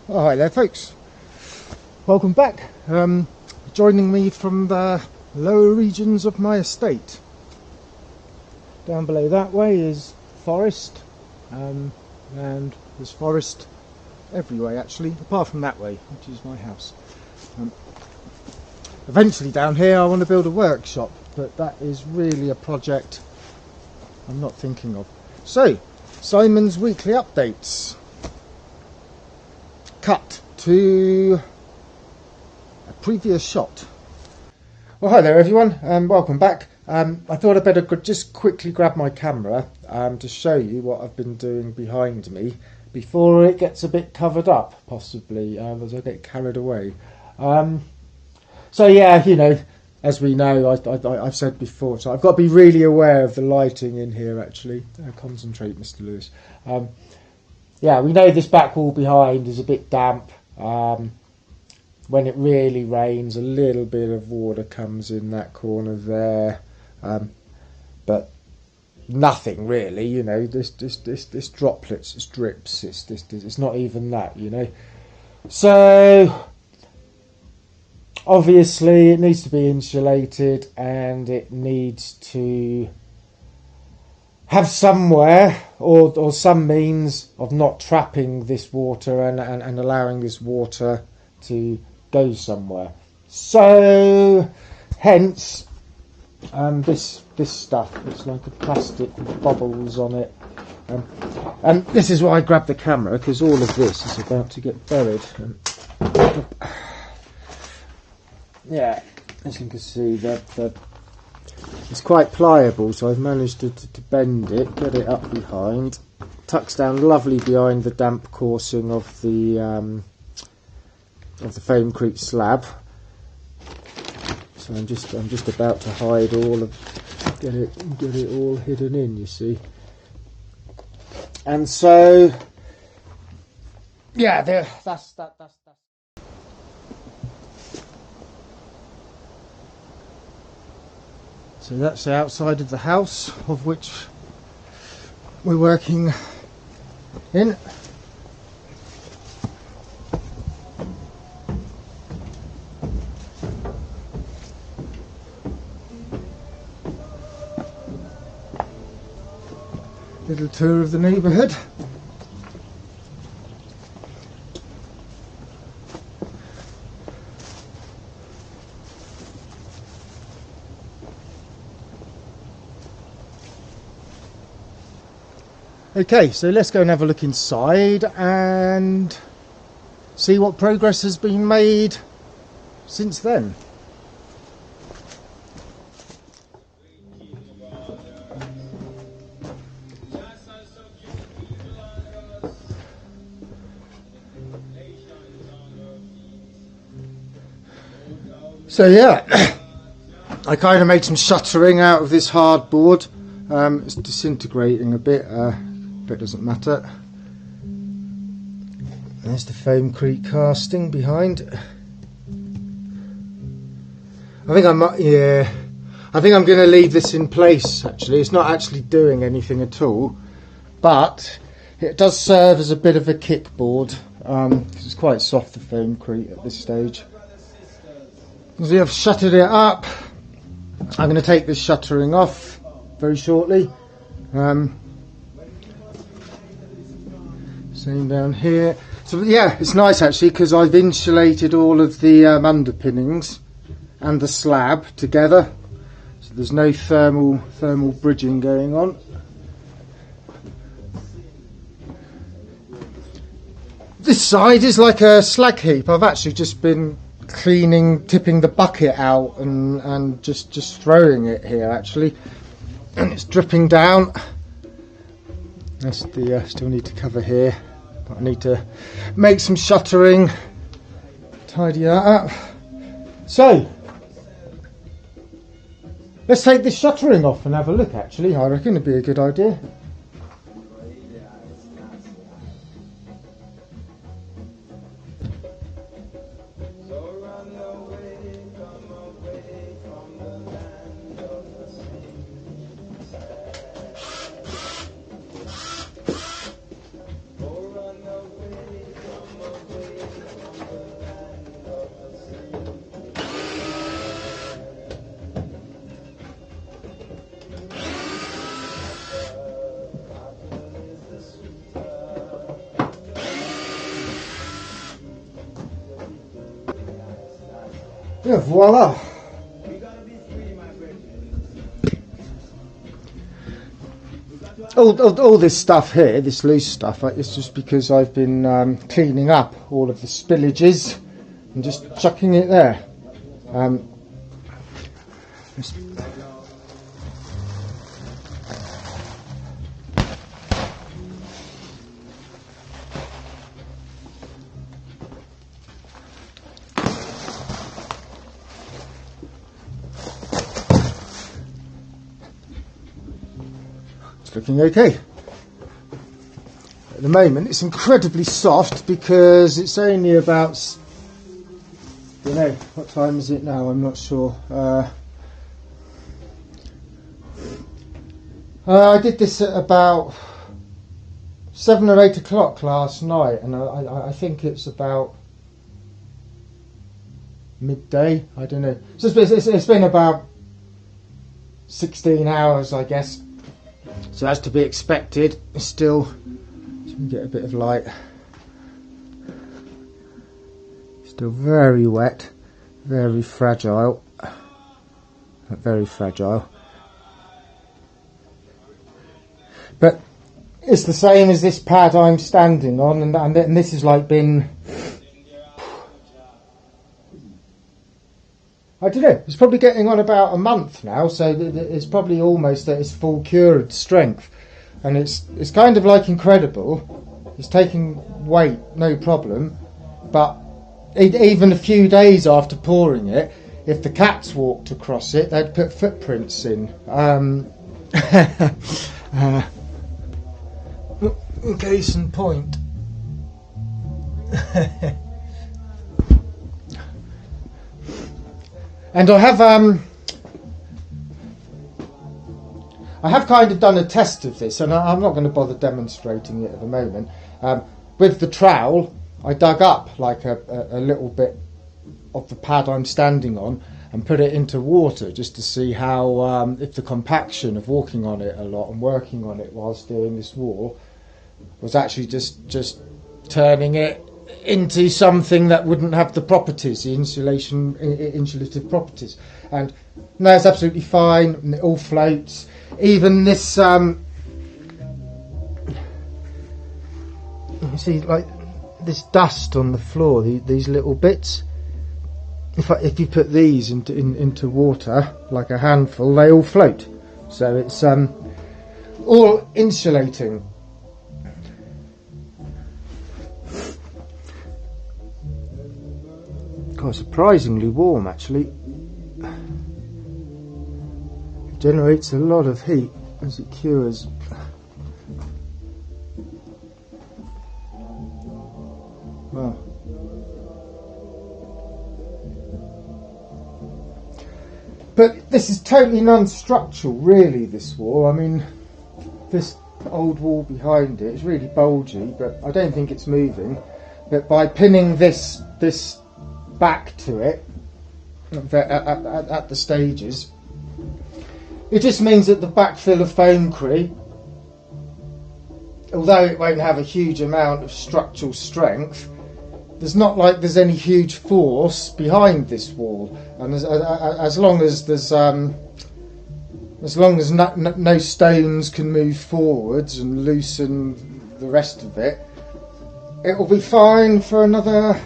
Oh, hi there folks, welcome back. Joining me from the lower regions of my estate. Down below that way is forest, and there's forest everywhere actually, apart from that way, which is my house. Eventually down here I want to build a workshop, but that is really a project I'm not thinking of. So, Simon's weekly updates. Cut to a previous shot. Well, hi there everyone, welcome back. I thought I'd better just quickly grab my camera to show you what I've been doing behind me before it gets a bit covered up, possibly, as I get carried away. So yeah, you know, as we know, I've said before, so I've got to be really aware of the lighting in here actually. Concentrate, Mr. Lewis. Yeah, we know this back wall behind is a bit damp. When it really rains, a little bit of water comes in that corner there, but nothing really. You know, this droplets, this drips. It's not even that. You know, so obviously it needs to be insulated and it needs to have somewhere or some means of not trapping this water and allowing this water to go somewhere. So hence this stuff, it's like a plastic with bubbles on it, and this is why I grabbed the camera, because all of this is about to get buried. Yeah, as you can see, it's quite pliable, so I've managed to bend it, get it up behind, tucks down lovely behind the damp coursing of the foamcrete slab. So I'm just about to hide all of, get it all hidden in, you see. And so yeah, that's. So that's the outside of the house, of which we're working in. Little tour of the neighbourhood. Okay, so let's go and have a look inside and see what progress has been made since then. So yeah, I kind of made some shuttering out of this hardboard. It's disintegrating a bit, but it doesn't matter. There's the foamcrete casting behind. I think I'm going to leave this in place actually. It's not actually doing anything at all, but it does serve as a bit of a kickboard, because it's quite soft, the foamcrete at this stage. So I've shuttered it up. I'm going to take this shuttering off very shortly. Same down here. So yeah, it's nice actually, because I've insulated all of the underpinnings and the slab together, so there's no thermal bridging going on. This side is like a slag heap. I've actually just been tipping the bucket out and just throwing it here actually, and it's dripping down. That's the still need to cover here, but I need to make some shuttering, tidy that up. So let's take this shuttering off and have a look actually. I reckon it'd be a good idea. Yeah, voila. All this stuff here, this loose stuff, it's just because I've been cleaning up all of the spillages and just chucking it there. It's looking okay. At the moment it's incredibly soft because it's only about, I don't know, what time is it now? I'm not sure. I did this at about 7 or 8 o'clock last night, and I think it's about midday. I don't know. So it's been about 16 hours, I guess. So that's to be expected. It's still, so we can get a bit of light. Still very wet, very fragile. Very fragile. But it's the same as this pad I'm standing on, and this has like been, I don't know, it's probably getting on about a month now, so it's probably almost at its full cured strength, and it's kind of like incredible. It's taking weight, no problem, but even a few days after pouring it, if the cats walked across it, they'd put footprints in. Case in point. And I have kind of done a test of this, and I'm not going to bother demonstrating it at the moment. With the trowel, I dug up like a little bit of the pad I'm standing on and put it into water just to see how, if the compaction of walking on it a lot and working on it whilst doing this wall was actually just turning it into something that wouldn't have the properties, the insulative properties. And no, it's absolutely fine, and it all floats. Even this, you see, like this dust on the floor, these little bits. If you put these into water, like a handful, they all float. So it's all insulating. God, surprisingly warm actually. It generates a lot of heat as it cures. Wow. But this is totally non-structural, really, this wall. I mean, this old wall behind it is really bulgy, but I don't think it's moving. But by pinning this back to it at the stages, it just means that the backfill of foamcrete, although it won't have a huge amount of structural strength, there's not like there's any huge force behind this wall, and as long as there's no stones can move forwards and loosen the rest of it, it will be fine for another,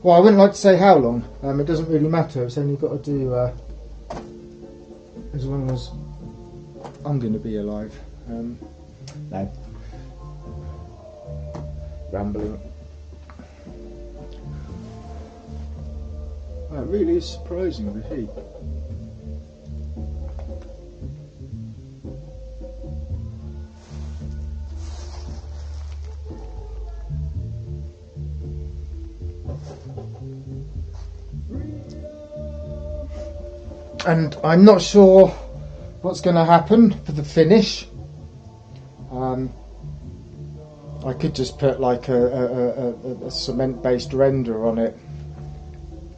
well, I wouldn't like to say how long. It doesn't really matter. It's only got to do as long as I'm going to be alive. No. Rambling. Well, it really is surprising, the heat. And I'm not sure what's going to happen for the finish. I could just put like a cement-based render on it,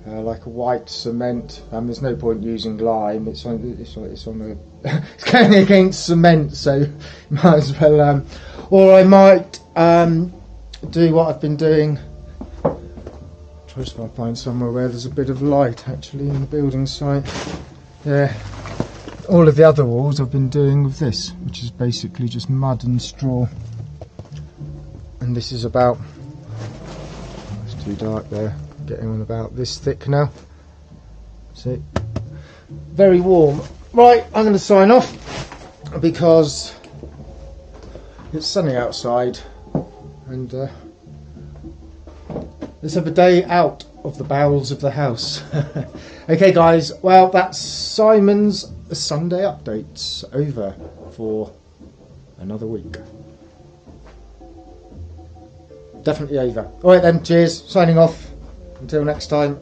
like a white cement. There's no point using lime. It's on it's going against cement, so might as well. Or I might do what I've been doing. First I'll find somewhere where there's a bit of light actually in the building site. Yeah, all of the other walls I've been doing with this, which is basically just mud and straw. And this is about, it's too dark there, getting on about this thick now. See, very warm. Right, I'm going to sign off because it's sunny outside, and let's have a day out of the bowels of the house. Okay guys, well that's Simon's Sunday updates over for another week. Definitely over. Alright then, cheers, signing off. Until next time.